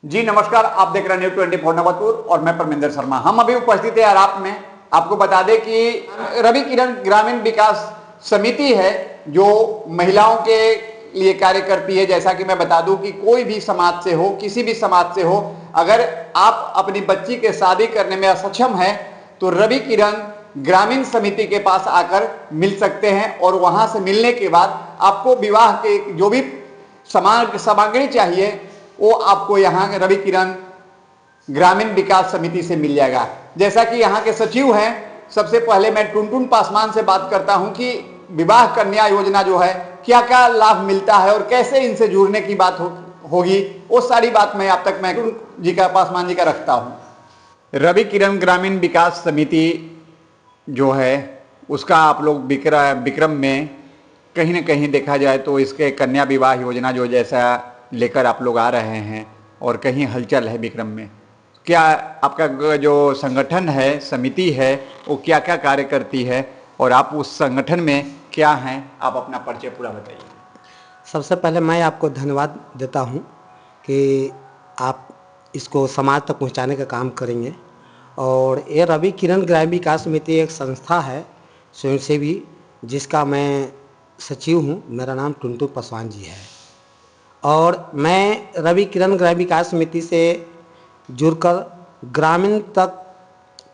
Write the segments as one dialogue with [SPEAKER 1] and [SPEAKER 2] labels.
[SPEAKER 1] जी नमस्कार, आप देख रहे हैं न्यूज़ 24 नवतपुर और मैं परमिंदर शर्मा। हम अभी उपस्थित है आराप में। आपको बता दें कि रवि किरण ग्रामीण विकास समिति है जो महिलाओं के लिए कार्य करती है। जैसा कि मैं बता दूं कि कोई भी समाज से हो, किसी भी समाज से हो, अगर आप अपनी बच्ची के शादी करने में असक्षम है तो रवि किरण ग्रामीण समिति के पास आकर मिल सकते हैं और वहां से मिलने के बाद आपको विवाह के जो भी सामग्री चाहिए वो आपको यहाँ रवि किरण ग्रामीण विकास समिति से मिल जाएगा। जैसा कि यहाँ के सचिव हैं, सबसे पहले मैं टुनटुन पासवान से बात करता हूं कि विवाह कन्या योजना जो है क्या क्या लाभ मिलता है और कैसे इनसे जुड़ने की बात होगी, वो सारी बात मैं आप तक मैं जी का पासवान जी का रखता हूं। रवि किरण ग्रामीण विकास समिति जो है उसका आप लोग विक्रम में कहीं ना कहीं देखा जाए तो इसके कन्या विवाह योजना जो जैसा लेकर आप लोग आ रहे हैं और कहीं हलचल है विक्रम में। क्या आपका जो संगठन है, समिति है, वो क्या क्या कार्य करती है और आप उस संगठन में क्या हैं, आप अपना परिचय पूरा बताइए।
[SPEAKER 2] सबसे पहले मैं आपको धन्यवाद देता हूं कि आप इसको समाज तक पहुंचाने का काम करेंगे। और ये रवि किरण ग्रामीण विकास समिति एक संस्था है स्वयंसेवी, जिसका मैं सचिव हूं। मेरा नाम टुनटुन पासवान जी है और मैं रवि किरण ग्रामीण विकास समिति से जुड़कर ग्रामीण तक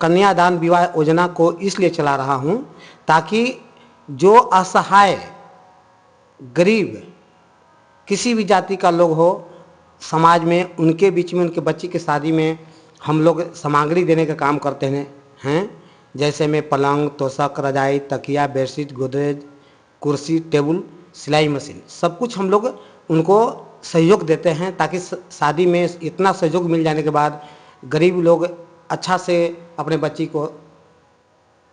[SPEAKER 2] कन्यादान विवाह योजना को इसलिए चला रहा हूं ताकि जो असहाय गरीब किसी भी जाति का लोग हो समाज में, उनके बीच में उनके बच्ची की शादी में हम लोग सामग्री देने का काम करते हैं। जैसे में पलंग, तोशक, रजाई, तकिया, बेडशीट, गोदरेज, कुर्सी, टेबल, सिलाई मशीन, सब कुछ हम लोग उनको सहयोग देते हैं ताकि शादी में इतना सहयोग मिल जाने के बाद गरीब लोग अच्छा से अपने बच्ची को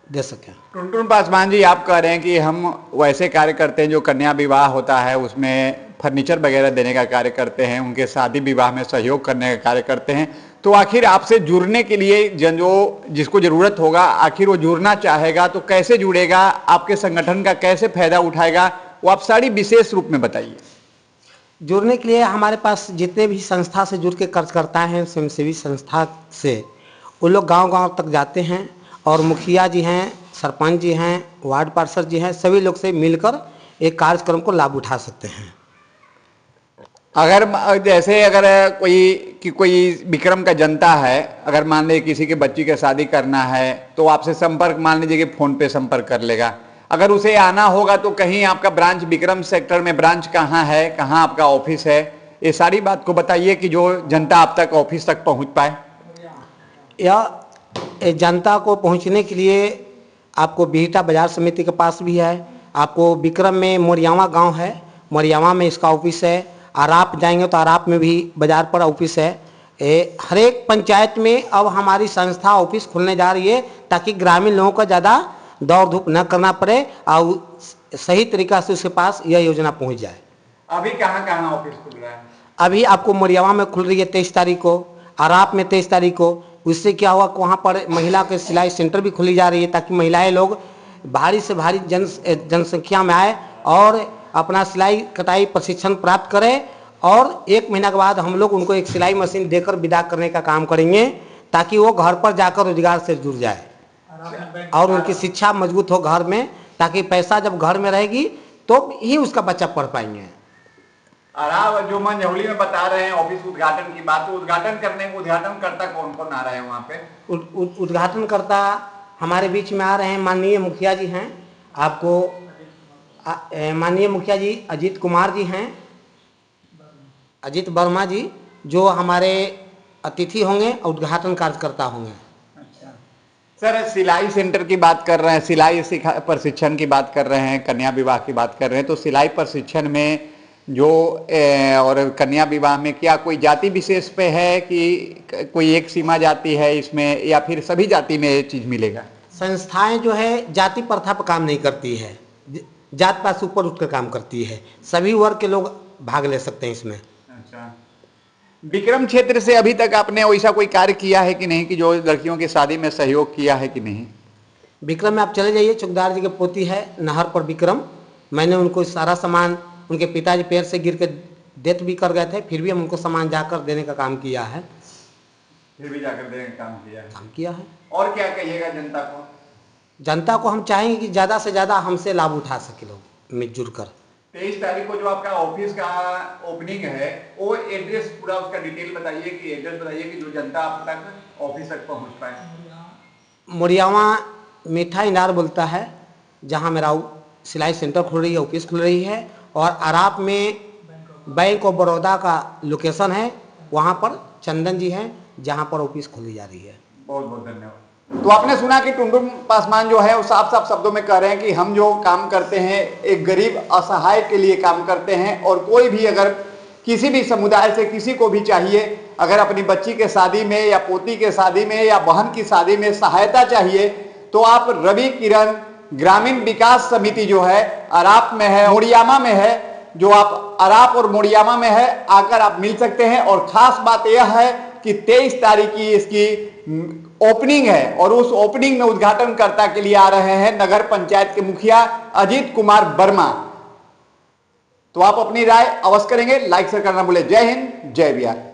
[SPEAKER 2] दे सकें।
[SPEAKER 1] टुनटुन पासवान जी, आप कह रहे हैं कि हम वैसे कार्य करते हैं जो कन्या विवाह होता है उसमें फर्नीचर वगैरह देने का कार्य करते हैं, उनके शादी विवाह में सहयोग करने का कार्य करते हैं। तो आखिर आपसे जुड़ने के लिए जो जिसको ज़रूरत होगा, आखिर वो जुड़ना चाहेगा तो कैसे जुड़ेगा, आपके संगठन का कैसे फायदा उठाएगा, वो आप सारी विशेष रूप में बताइए।
[SPEAKER 2] जुड़ने के लिए हमारे पास जितने भी संस्था से जुड़ के कार्यकर्ता हैं, स्वयंसेवी संस्था से, वो लोग गांव-गांव तक जाते हैं और मुखिया जी हैं, सरपंच जी हैं, वार्ड पार्षद जी हैं, सभी लोग से मिलकर एक कार्यक्रम को लाभ उठा सकते हैं।
[SPEAKER 1] अगर जैसे अगर कोई विक्रम का जनता है, अगर मान लीजिए किसी के बच्ची की शादी करना है तो आपसे संपर्क, मान लीजिए कि फ़ोन पे संपर्क कर लेगा। अगर उसे आना होगा तो कहीं आपका ब्रांच विक्रम सेक्टर में ब्रांच कहाँ है, कहाँ आपका ऑफिस है, ये सारी बात को बताइए कि जो जनता आप तक ऑफिस तक पहुँच पाए।
[SPEAKER 2] या जनता को पहुंचने के लिए आपको बिहटा बाजार समिति के पास भी है, आपको विक्रम में मोरियावा गांव है, मोरियावा में इसका ऑफिस है। आराप जाएंगे तो आराप में भी बाजार पर ऑफिस है। हर एक पंचायत में अब हमारी संस्था ऑफिस खुलने जा रही है ताकि ग्रामीण लोगों को ज़्यादा दौड़ धूप न करना पड़े और सही तरीक़ा से उसके पास यह योजना पहुंच जाए।
[SPEAKER 1] अभी कहाँ कहाँ ऑफिस खुल रहा है?
[SPEAKER 2] अभी आपको मोरियावा में खुल रही है 23 तारीख को, आराप में 23 तारीख को। उससे क्या हुआ कि वहाँ पर महिला के सिलाई सेंटर भी खुली जा रही है ताकि महिलाएं लोग भारी से भारी जनसंख्या में आए और अपना सिलाई कटाई प्रशिक्षण प्राप्त करें। और 1 महीना के बाद हम लोग उनको एक सिलाई मशीन देकर विदा करने का काम करेंगे ताकि वो घर पर जाकर रोजगार से जुड़ जाए और उनकी शिक्षा मजबूत हो घर में, ताकि पैसा जब घर में रहेगी तो ही उसका बच्चा पढ़ पाएंगे।
[SPEAKER 1] और जो मंझौली में बता रहे हैं ऑफिस उद्घाटन की बात, तो उद्घाटन करता कौन कौन आ रहे हैं वहाँ पे?
[SPEAKER 2] उद्घाटन करता हमारे बीच में आ रहे हैं, माननीय मुखिया जी हैं, आपको माननीय मुखिया जी अजीत कुमार जी हैं, अजीत वर्मा जी, जो हमारे अतिथि होंगे और उद्घाटन कार्यकर्ता होंगे।
[SPEAKER 1] अच्छा सर, सिलाई सेंटर की बात कर रहे हैं, सिलाई प्रशिक्षण की बात कर रहे हैं, कन्या विवाह की बात कर रहे हैं, तो सिलाई प्रशिक्षण में जो और कन्या विवाह में क्या कोई जाति विशेष पे है कि कोई एक सीमा जाति है इसमें, या फिर सभी जाति में ये चीज़ मिलेगा?
[SPEAKER 2] संस्थाएं जो है जाति प्रथा पर काम नहीं करती है, जात पात से ऊपर उठकर काम करती है, सभी वर्ग के लोग भाग ले सकते हैं इसमें।
[SPEAKER 1] अच्छा, विक्रम क्षेत्र से अभी तक आपने वैसा कोई कार्य किया है कि नहीं कि जो लड़कियों की शादी में सहयोग किया है कि नहीं?
[SPEAKER 2] विक्रम में आप चले जाइए, चौकीदार जी की पोती है नहर पर विक्रम, मैंने उनको सारा सामान उनके पिताजी पैर से गिर के डेथ भी कर गए थे, फिर भी हम उनको सामान जाकर देने का काम किया है।
[SPEAKER 1] फिर भी जाकर देने का काम किया है।
[SPEAKER 2] है
[SPEAKER 1] और क्या कहिएगा जनता को?
[SPEAKER 2] जनता को हम चाहेंगे कि ज़्यादा से ज़्यादा हमसे लाभ उठा सके लोग मिलजुल कर।
[SPEAKER 1] 23 तारीख को जो आपका ऑफिस का ओपनिंग है, वो एड्रेस पूरा उसका डिटेल बताइए, कि एड्रेस बताइए कि जो जनता आप तक ऑफिस तक पहुंच पाए।
[SPEAKER 2] मोरियावा मीठा इनार बोलता है, जहाँ मेरा सिलाई सेंटर खुल रही है, ऑफिस खुल रही है, और अराप में बैंक ऑफ बड़ौदा का लोकेशन है, वहाँ पर चंदन जी हैं, जहाँ पर ऑफिस खुली जा रही है।
[SPEAKER 1] बहुत बहुत धन्यवाद। तो आपने सुना कि टुनटुन पासवान जो है वो साफ साफ शब्दों में कह रहे हैं कि हम जो काम करते हैं एक गरीब असहाय के लिए काम करते हैं, और कोई भी अगर किसी भी समुदाय से किसी को भी चाहिए, अगर अपनी बच्ची के शादी में या पोती के शादी में या बहन की शादी में सहायता चाहिए, तो आप रवि किरण ग्रामीण विकास समिति जो है अराप में है, मोरियामा में है, जो आप अराप और मोरियामा में है, आकर आप मिल सकते हैं। और खास बात यह है कि 23 तारीख की इसकी ओपनिंग है, और उस ओपनिंग में उद्घाटनकर्ता के लिए आ रहे हैं नगर पंचायत के मुखिया अजीत कुमार वर्मा। तो आप अपनी राय अवश्य करेंगे, लाइक शेयर करना भूले। जय हिंद, जय बिहार।